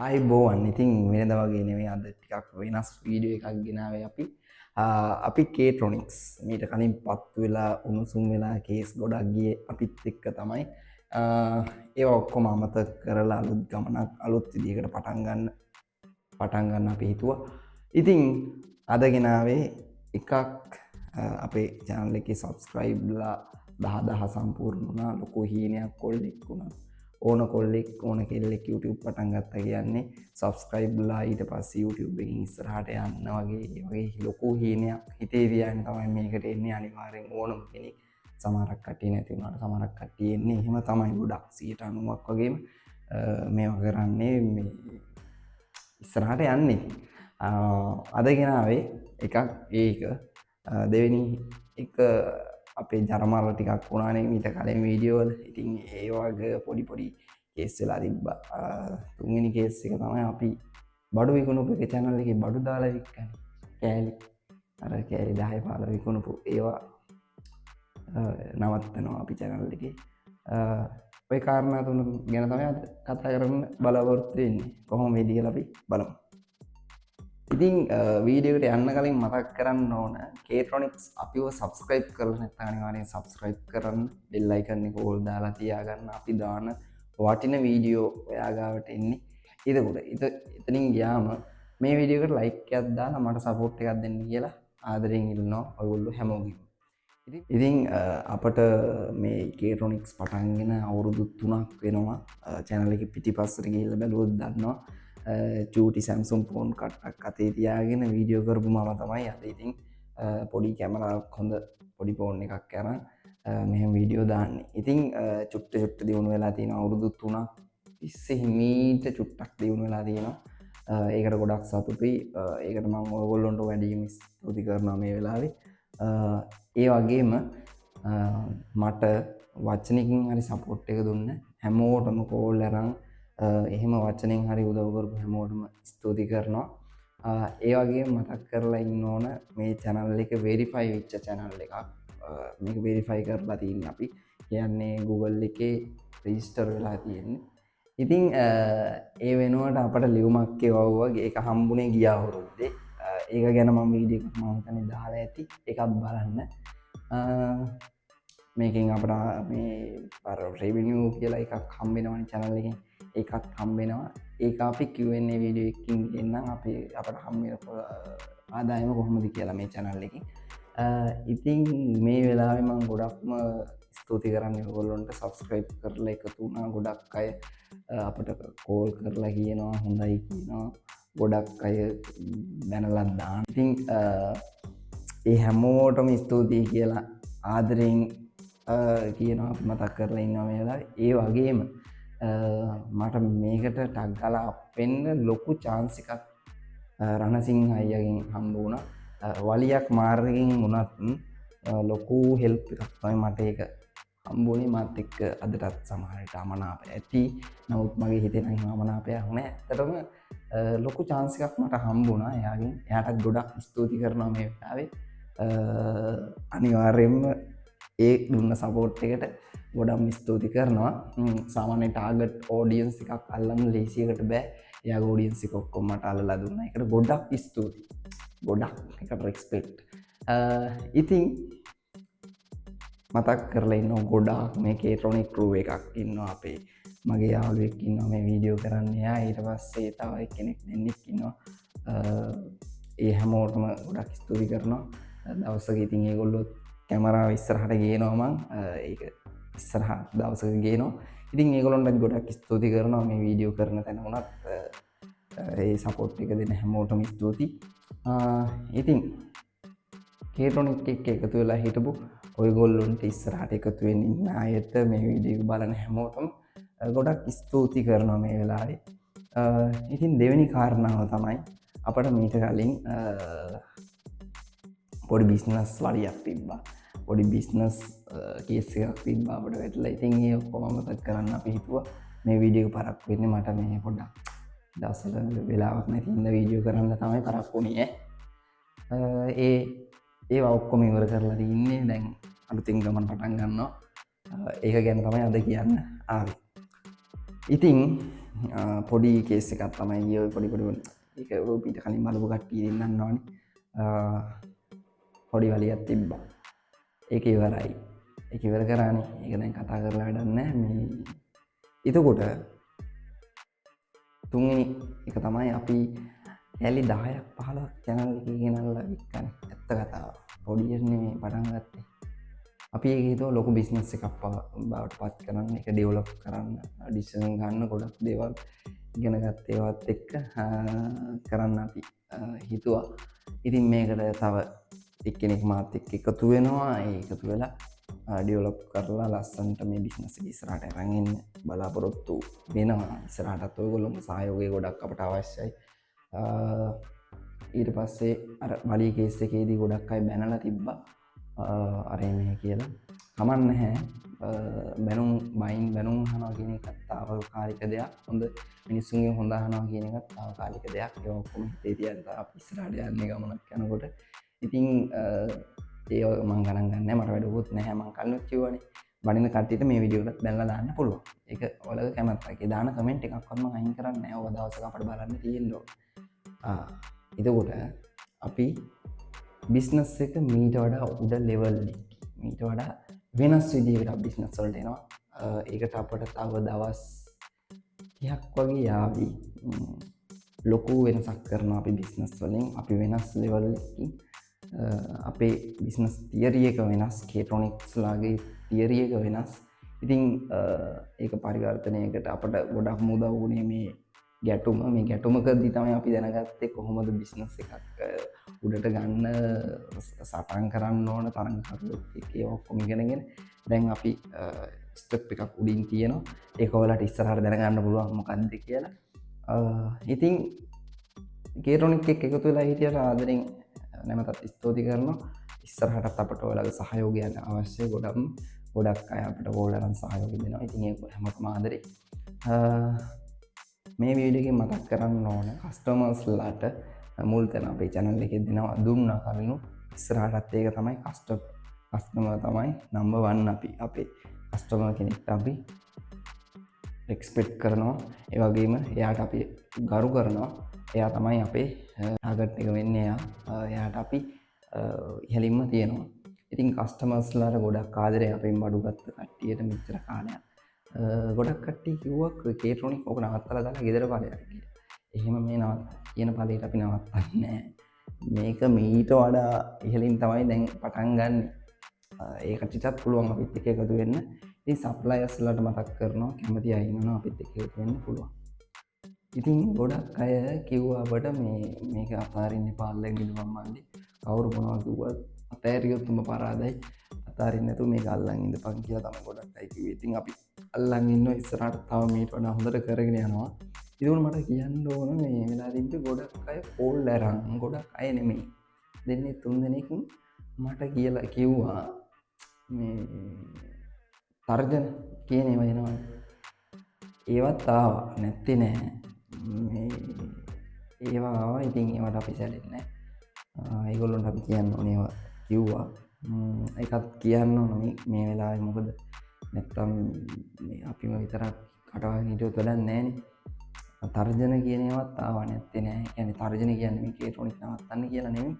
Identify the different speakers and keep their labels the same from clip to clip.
Speaker 1: ආයිබෝවන් ඉතින් වෙනද වගේ නෙවෙයි අද ටිකක් වෙනස් වීඩියෝ එකක් ගෙනාවේ අපි. අපි කේට්‍රොනික්ස් මීට කලින් පත්තු වෙලා උණුසුම් වෙලා කේස් ගොඩක් ගියේ අපිත් එක්ක තමයි. ඒවා ඔක්කොම අමතක කරලා අලුත් ගමනක් අලුත් විදිහකට පටන් ගන්න අපි හිතුවා. ඉතින් අද ගෙනාවේ එකක් අපේ channel එකේ subscribeලා 10000 සම්පූර්ණ වුණා. ලොකු හීනයක් කොල්ලෙක් වුණා. ඕන කොල්ලෙක් ඕන කෙල්ලෙක් YouTube පටන් ගත්තා කියන්නේ subscribeලා ඊට පස්සේ YouTube එකකින් ඉස්සරහට යන්න වගේ ලොකු හීනයක් හිතේ තියාගෙන තමයි මේකට එන්නේ. අනිවාර්යෙන් ඕනම කෙනෙක් සමහරක් කට්ටිය නැති වුණාට සමහරක් කට්ටිය එන්නේ එහෙම තමයි ගොඩක් 90%ක් වගේම මේවා කරන්නේ මේ ඉස්සරහට යන්නේ. අද ගෙනාවේ එකක් ඒක දෙවෙනි එක අපේ ජරමරල ටිකක් වුණානේ මීට කලින් වීඩියෝ වල. ඉතින් ඒ වගේ පොඩි කේස් වෙලා තිබ්බා. තුන්වෙනි කේස් එක තමයි අපි බඩු විකුණුපු එක channel එකේ බඩු දාලා වික්කන්නේ. කෑලි අර කෑලි 10 15 විකුණුපු ඒවා නවත්තනවා අපි channel එකේ. ඔය කාරණා තුන ගැන තමයි අද කතා කරන්න බලාපොරොත්තු වෙන්නේ. කොහොම වෙයිද කියලා අපි බලමු. ඉතින් වීඩියෝ එකට යන්න කලින් මතක් කරන්න ඕන කේට්‍රොනික්ස් අපිව සබස්ක්‍රයිබ් කරලා නැත්නම් අනිවාර්යෙන් සබස්ක්‍රයිබ් කරන්න, බෙල් අයිකන් එක ඕල් දාලා තියාගන්න. අපි දාන වටින වීඩියෝ ඔයා ගාවට එන්නේ. එතනින් ගියාම මේ වීඩියෝ එකට ලයික් එකක් දාලා මට සපෝට් එකක් දෙන්න කියලා ආදරෙන් ඉල්ලනවා ඔයගොල්ලෝ හැමෝගෙම. ඉතින් අපට මේ කේට්‍රොනික්ස් පටන්ගෙන අවුරුදු 3ක් වෙනවා. channel එකේ පිටිපස්සට ගිහිල්ලා බැලුවොත් දන්නවා. චූටි සැම්සුම් ෆෝන් කට්ටක් අතේ තියාගෙන වීඩියෝ කරපු මම තමයි අද ඉතින් පොඩි කැමරාවක් හොඳ පොඩි ෆෝන් එකක් අරන් මෙහෙම වීඩියෝ දාන්නේ. ඉතින් චුට්ට දියුණු වෙලා තියෙනවා. අවුරුදු 3ක් ඉස්සේ හිමීට චුට්ටක් දියුණු වෙලා තියෙනවා. ඒකට ගොඩක් සතුටුයි. ඒකට මම ඔයගොල්ලන්ට වැඩිම ස්තුති කරනවා මේ වෙලාවේ. ඒ වගේම මට වචනකින් හරි සපෝට් එක දුන්න හැමෝටම කෝල් අරන් එහෙම වචනෙන් හරි උදව් කරපු හැමෝටම ස්තුති කරනවා. ඒ වගේම මතක් කරලා ඉන්න ඕන මේ channel එක verify වෙච්ච channel එකක්. මේක verify කරලා තියෙන්නේ අපි. කියන්නේ Google එකේ register වෙලා තියෙන්නේ. ඉතින් ඒ වෙනුවට අපට ලියුමක් එවුවා. ඒක හම්බුනේ ගිය අවුරුද්දේ. ඒක ගැන මම වීඩියෝ එකක් මම හිතන්නේ දාලා ඇති. ඒකත් බලන්න. මේකෙන් අපට මේ revenue කියලා එකක් හම්බ වෙනවනේ channel එකෙන්. ඒකත් හම්බෙනවා. ඒක අපි Q&A වීඩියෝ එකකින් ගෙන්නම් අපි අපට හම්බෙන ආදායම කොහොමද කියලා මේ channel එකෙන්. ඉතින් මේ වෙලාවේ මම ගොඩක්ම ස්තුති කරන්නේ ඔයගොල්ලන්ට subscribe කරලා එකතු වුණා. ගොඩක් අය අපට කෝල් කරලා කියනවා හොඳයි කියනවා. ගොඩක් අය දැනලා දාන. ඉතින් ඒ හැමෝටම ස්තුතියි කියලා ආදරෙන් කියනවා මතක් කරලා ඉන්නවා මේ වෙලාවේ. ඒ වගේම මට මේකට ටක් ගාලා අපෙන්න ලොකු chance එකක් රණසිංහ අයියාගෙන් හම්බ වුණා. වලියක් මාර්ගයෙන් වුණත් ලොකු help එකක් තමයි මට ඒක හම්බුනේ. මාත් එක්ක අදටත් සමහරට අමනාප ඇති. නමුත් මගේ හිතේ නම් අමනාපයක් නැහැ. ඇත්තටම ලොකු chance එකක් මට හම්බුණා එයාගෙන්. එයාටත් ගොඩක් ස්තුති කරනවා මේ වෙලාවේ. අනිවාර්යයෙන්ම ඒ දුන්න සපෝට් එකට ගොඩක් ස්තුති කරනවා. සාමාන්‍ය ටාගට් ඔඩියන්ස් එකක් අල්ලන්න ලේසියකට බෑ. එයාගේ ඔඩියන්ස් එක ඔක්කොම මට අල්ලලා දුන්නා. ඒකට ගොඩක් ස්තුති. ගොඩක් ඒකට රෙස්පෙක්ට්. ඉතින් මතක් කරලා ඉන්නවා ගොඩාක් මේ කේට්‍රොනික් ක්‍රූ එකක් ඉන්නවා. අපේ මගේ යාළුවෙක් ඉන්නවා මේ වීඩියෝ කරන්න. එයා ඊට පස්සේ තව කෙනෙක් දෙන්නෙක් ඉන්නවා. ඒ හැමෝටම ගොඩක් ස්තුති කරනවා. දවසක ඉතින් ඒගොල්ලෝ කැමරාව ඉස්සරහට ගේනවා. මං ඒක ඉස්සරහ දවසක ගේනවා. ඉතින් ඒගොල්ලන්ට ගොඩක් ස්තුති කරනවා මේ වීඩියෝ කරන තැන වුණත් ඒ සපෝට් එක දෙන හැමෝටම ස්තුති. ඉතින් කේට්‍රොනික් එක්ක එකතු වෙලා හිටපු ඔයගොල්ලොන්ට ඉස්සරහට එකතු වෙන්න ඉන්න අයට මේ වීඩියෝ බලන හැමෝටම ගොඩක් ස්තුති කරනවා මේ වෙලාවේ. ඉතින් දෙවෙනි කාරණාව තමයි අපට මීට කලින් පොඩි බිස්නස් වලියක් තිබ්බා. පොඩි බිස්නස් කේස් එකක් තිබ්බා අපිට වැටලා. ඉතින් ඒ ඔක්කොම මතක් කරන්න අපි හිතුවා මේ වීඩියෝ එක පරක්කු වෙන්නේ මට මේ පොඩ්ඩක් දවසක වෙලාවක් නැති ඉඳ වීඩියෝ කරන්න තමයි පරක්කු වුණේ. ඒවා ඔක්කොම ඉවර කරලා තින්නේ. දැන් අලුතින් ගමන් පටන් ගන්නවා. ඒක ගැන තමයි අද කියන්න ආවේ. ඉතින් පොඩි කේස් එකක් තමයි ගියේ ඔය පොඩි ඒක පිට කලින් බලපු කට්ටිය ඉන්නවනේ පොඩි වලියක් තිබ්බා ඒක ඉවරයි ඒක ඉවර කරානේ ඒක දැන් කතා කරලා වැඩක් නැහැ මේ එතකොට තුන්වෙනි එක තමයි අපි ඇලි 10ක් 15ක් channel එකේ ගෙනල්ලා වික්කනේ ඇත්ත කතාව පොඩියනේ මේ පටන් ගත්තේ අපි ඒක හිතුවා ලොකු බිස්නස් එකක් බවට පත් කරන්න ඒක ඩෙවලොප් කරන්න ඩිසිෂන් ගන්න ගොඩක් දේවල් ඉගෙන ගත්ත ඒවත් එක්ක කරන්න අපි හිතුවා ඉතින් මේකට තව එක්කෙනෙක් මාත් එක්ක එකතු වෙනවා ඒ එකතු වෙලා ඩෙවලොප් කරලා ලස්සනට මේ බිස්නස් එක ඉස්සරහට අරන් එන්න බලාපොරොත්තු වෙනවා ඉස්සරහටත් ඔයගොල්ලෝම සහයෝගය ගොඩක් අපට අවශ්‍යයි ඊට පස්සේ අර වලී කේස් එකේදී ගොඩක් අය බැනලා තිබ්බා අරේ මේ කියලා කමන්න නැහැ බැනුම් බයින් බැනුම් අහනවා කියන එකත් තාවකාලික දෙයක් හොඳ මිනිස්සුන්ගේ හොඳ අහනවා කියන එකත් තාවකාලික දෙයක් ඒක ඔක්කොම හිතේ තියන්න අපි ඉස්සරහට යන්නේ ගමනක් යනකොට ඉතින් ඒ මං ගණන් ගන්නෑ මට වැඩකුත් නැහැ මං කලින් කිව්වනේ බඩින කට්ටියට මේ වීඩියෝ එකත් දැන්ලා දාන්න පුළුවන් ඒක ඔයාලගේ කැමැත්තක් ඒ දාන කමෙන්ට් එකක්වත් මම අයින් කරන්නේ නැහැ ඔය දවසක අපිට බලන්න තියෙනවා එතකොට අපි බිස්නස් එක මීට වඩා උඩ ලෙවල් මීට වඩා වෙනස් විදිහකට බිස්නස් වලට එනවා ඒකට අපට තව දවස් 30ක් වගේ යාවි ලොකු වෙනසක් කරනවා අපි බිස්නස් වලින් අපි වෙනස් ලෙවල් එකකින් අපේ බිස්නස් තියරි එක වෙනස් කේට්‍රොනික්ස් ලාගේ තියරි එක වෙනස් ඉතින් ඒක පරිවර්තනයකට අපට ගොඩක් මුදව් වුණේ මේ ගැටුමකදී තමයි අපි දැනගත්තේ කොහොමද බිස්නස් එකක් උඩට ගන්න සටන් කරන්න ඕන තරඟකරුවොත් එක්ක ඔක්කොම ඉගෙනගෙන දැන් අපි ස්ටෙප් එකක් උඩින් තියෙනවා ඒක ඔයාලට ඉස්සරහට දැනගන්න පුළුවන් මොකක්ද කියලා ඉතින් කේට්‍රොනික් එක එකතු වෙලා හිටියට ආදරෙන් නැවතත් ස්තුති කරනවා ඉස්සරහටත් අපට ඔයාලගේ සහයෝගය අවශ්‍යයි ගොඩක් අය අපිට ඕලරන් සහයෝගය දෙනවා ඉතින් ඒක හැමෝටම ආදරේ මේ වීඩියෝ එකෙන් මතක් කරන්න ඕන කස්ටමර්ස්ලාට මුල් තැන අපේ channel එකේ දෙනවා දුන්නා කලිනු ඉස්සරහටත් ඒක තමයි කස්ටමර් තමයි නම්බර් 1 අපේ කස්ටමර් කෙනෙක්ට අපි එක්ස්පෙක්ට් කරනවා ඒ වගේම එයාට අපි ගරු කරනවා එයා තමයි අපේ ටාගට් එක වෙන්නේ එයාට අපි ඉහළින්ම තියෙනවා ඉතින් කස්ටමර්ස්ලාට ගොඩක් ආදරේ අපෙන් බඩු ගත්ත කට්ටියට මෙච්චර කාලයක් ගොඩක් කට්ටිය කිව්වා කේට්‍රොනික් ඕක නවත්තලා දාලා ගෙදර ඵලයක් කියලා. එහෙම මේ කියන ඵලයට අපි නවත්තන්නේ නැහැ. මේක මීට වඩා ඉහළින් තමයි දැන් පටන් ගන්න. ඒ කට්ටියටත් පුළුවන් අපිත් එක්ක එකතු වෙන්න. ඉතින් සප්ලයර්ස්ලාට මතක් කරනවා කැමති අය ඉන්නවා අපිත් එක්ක එකතු වෙන්න පුළුවන්. ඉතින් ගොඩක් අය කිව්වා අපට මේක අතාරින්න එපා අල්ලගෙන ඉඳපන් මල්ලි. කවුරු මොනවා කිව්වත් අතෑරියොත් උඹ පරාදයි. අතාරින්න නැතුව මේක අල්ලන් ඉඳපන් කියලා තමයි ගොඩක් අය කිව්වේ. ඉතින් අපි අල්ලන් ඉන්නවා ඉස්සරහට තව මීට වඩා හොඳට කරගෙන යනවා. ඉතින් මට කියන්න ඕන මේ වෙලාවේදී ගොඩක් අය කෝල් අරන් ගොඩක් අය නෙමෙයි. දෙන්නේ 3 දෙනෙක් මට කියලා කිව්වා මේ තර්ජන කියන ඒවා එනවා. ඒවත් ආවා නැත්තේ නෑ. මේ ඒවා ආවා ඉතින් ඒවට අපි සැලෙන්නේ නෑ. ඒගොල්ලන්ට අපි කියන්න ඕනේ ඒවා කිව්වා. ඒකත් කියන්න ඕන මේ වෙලාවේ මොකද නැත්තම් මේ අපිම විතරක් කටවගෙන හිටියොත් වැඩක් නෑනේ. තර්ජන කියන ඒවාත් ආවා නැත්තේ නෑ. يعني තර්ජන කියන්නේ මේ කේට්‍රොනික් නවත්තන්න කියලා නෙමෙයි.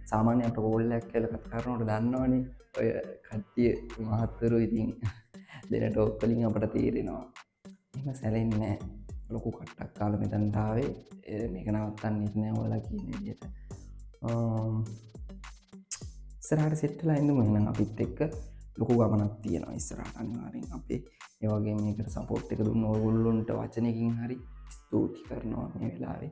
Speaker 1: සාමාන්‍ය අපට කෝල් එකක් කියලා කතා කරනකොට දන්නවනේ ඔය කට්ටිය මහත්වරු ඉතින් දෙන ටෝක් වලින් අපට තේරෙනවා. එහෙම සැලෙන්නේ නෑ. ලොකු කට්ටක් කාලා මෙතනට ආවේ මේක නවත්තන්නෙත් නෑ ඔයාලා කියන විදිහට. ඉස්සරහට සෙට් වෙලා ඉඳමු එහෙනම් අපිත් එක්ක ලොකු ගමනක් තියෙනවා ඉස්සරහට අනිවාර්යෙන් අපේ ඒ වගේම මේකට සපෝට් එක දුන්න ඔයගොල්ලොන්ට වචනයකින් හරි ස්තුති කරනවා මේ වෙලාවේ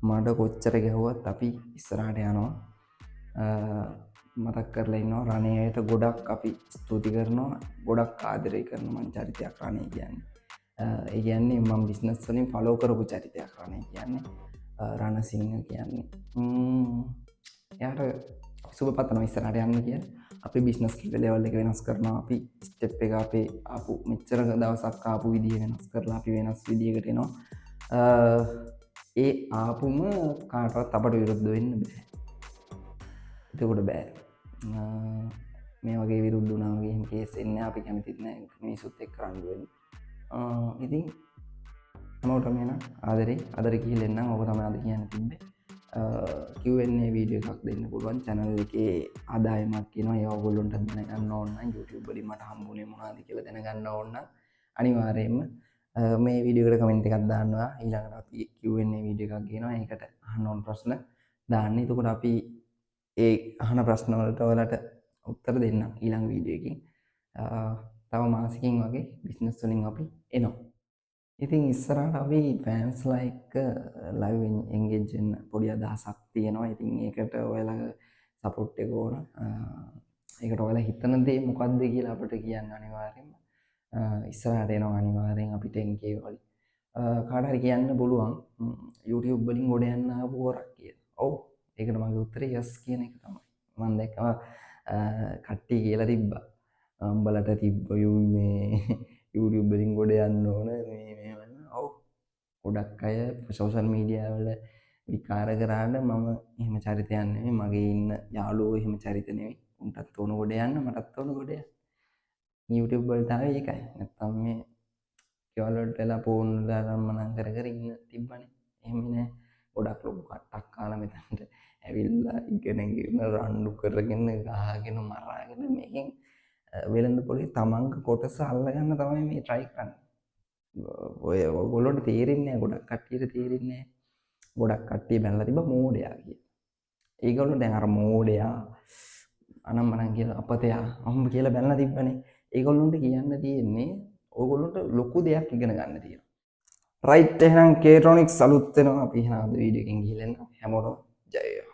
Speaker 1: මඩ කොච්චර ගැහුවත් අපි ඉස්සරහට යනවා මතක් කරලා ඉන්නවා රණේට ගොඩක් අපි ස්තුති කරනවා ගොඩක් ආදරය කරනවා මං චරිතයක් රණේ කියන්නේ ඒ කියන්නේ මම බිස්නස් වලින් ෆලෝ කරපු චරිතයක් රණේ කියන්නේ රණසිංහ කියන්නේ එයාට සුබ පතනවා ඉස්සරහට යන්න කියලා අපි බිස්නස් ලෙවල් එක වෙනස් කරනවා අපි ස්ටෙප් එක අපේ ආපු මෙච්චර දවසක් ආපු විදිය වෙනස් කරලා අපි වෙනස් විදියකට එනවා ඒ ආපුම කාටවත් අපට විරුද්ධ වෙන්න බෑ එතකොට බෑ මේ වගේ විරුද්ධ වුණා වගේ එහෙම කේස් එන්නේ අපි කැමතිත් නෑ මිනිසුත් එක්ක රණ්ඩු වෙන්න ඉතින් හැමෝටම එන ආදරේ අදට ගිහිල්ලා එන්නම්. ඔබ තමයි අද කියන්න තිබ්බේ. Q&A වීඩියෝ එකක් දෙන්න පුළුවන් channel එකේ ආදායමක් කියනවා. ඒ ඔයගොල්ලන්ට දැනගන්න ඕන නම් YouTube වලින් මට හම්බුනේ මොනවද කියලා දැනගන්න ඕන නම් අනිවාර්යයෙන්ම මේ වීඩියෝ එකට කමෙන්ට් එකක් දාන්නවා. ඊළඟට අපි Q&A වීඩියෝ එකක් ගේනවා. ඒකට අහන්න ඕන ප්‍රශ්න දාන්න. එතකොට අපි ඒ අහන ප්‍රශ්න වලට ඔයාලට උත්තර දෙන්නම් ඊළඟ වීඩියෝ එකකින්. තව මාසෙකින් වගේ බිස්නස් වලින් අපි එනවා. ඉතින් ඉස්සරහට අපි ෆෑන්ස්ලා එක්ක ලයිව් එන්ගේජ් වෙන්න පොඩි අදහසක් තියෙනවා. ඉතින් ඒකට ඔයාලා සපෝට් එක ඕන. ඒකට ඔයාලා හිතන දේ මොකක්ද කියලා අපිට කියන්න අනිවාර්යෙන්ම. ඉස්සරහට එනවා අනිවාර්යෙන් අපි 10k වලින්. කාට හරි කියන්න පුළුවන් YouTube වලින් ගොඩ යන්න ආපු හොරක් කියලා. ඔව්. ඒකට මගේ උත්තරේ yes කියන එක තමයි. මම දැක්කම කට්ටිය කියලා තිබ්බා. උඹලට තිබ්බ මේ YouTube වලින් ගොඩ යන්න ඕන මේ ඔව්. ගොඩක් අය සෝෂල් මීඩියා වල විකාර කරාට මම එහෙම චරිතයක් නෙමෙයි. මගේ ඉන්න යාළුවෝ එහෙම චරිත නෙමෙයි. උන්ටත් ඕන ගොඩ යන්න මටත් ඕන ගොඩ යන්න. YouTube වලට ආවේ ඒකයි. නැත්තම් මේ ගෙවල් වලට වෙලා ෆෝන් වල රම්මනම් කර කර ඉන්න තිබ්බනේ. එහෙම නෑ. ගොඩක් ලොකු කට්ටක් කාලා මෙතනට ඇවිල්ලා ඉගෙනගෙන රණ්ඩු කරගෙන ගහගෙන මරාගෙන මේකෙන් වෙළඳ පොලේ තමන්ගේ කොටස අල්ලගන්න තමයි මේ try කරන්නේ. ඔය ඔයගොල්ලන්ට තේරෙන්නේ නැහැ. ගොඩක් කට්ටියට තේරෙන්නේ නැහැ. ගොඩක් කට්ටිය බැලලා තිබ්බා මෝඩයා කියලා. ඒගොල්ලෝ දැන් අර මෝඩයා අනම්මනම් කියලා අපතයා අම්ම කියලා බැලලා තිබ්බනේ. ඒගොල්ලන්ට කියන්න තියෙන්නේ ඕගොල්ලන්ට ලොකු දෙයක් ඉගෙන ගන්න තියෙනවා. රයිට් එහෙනම් කේට්‍රොනික්ස් අලුත් වෙනවා. අපි එහෙනම් අද වීඩියෝ එකෙන් ගිහලා එන්න. හැමෝටම ජය වේවා.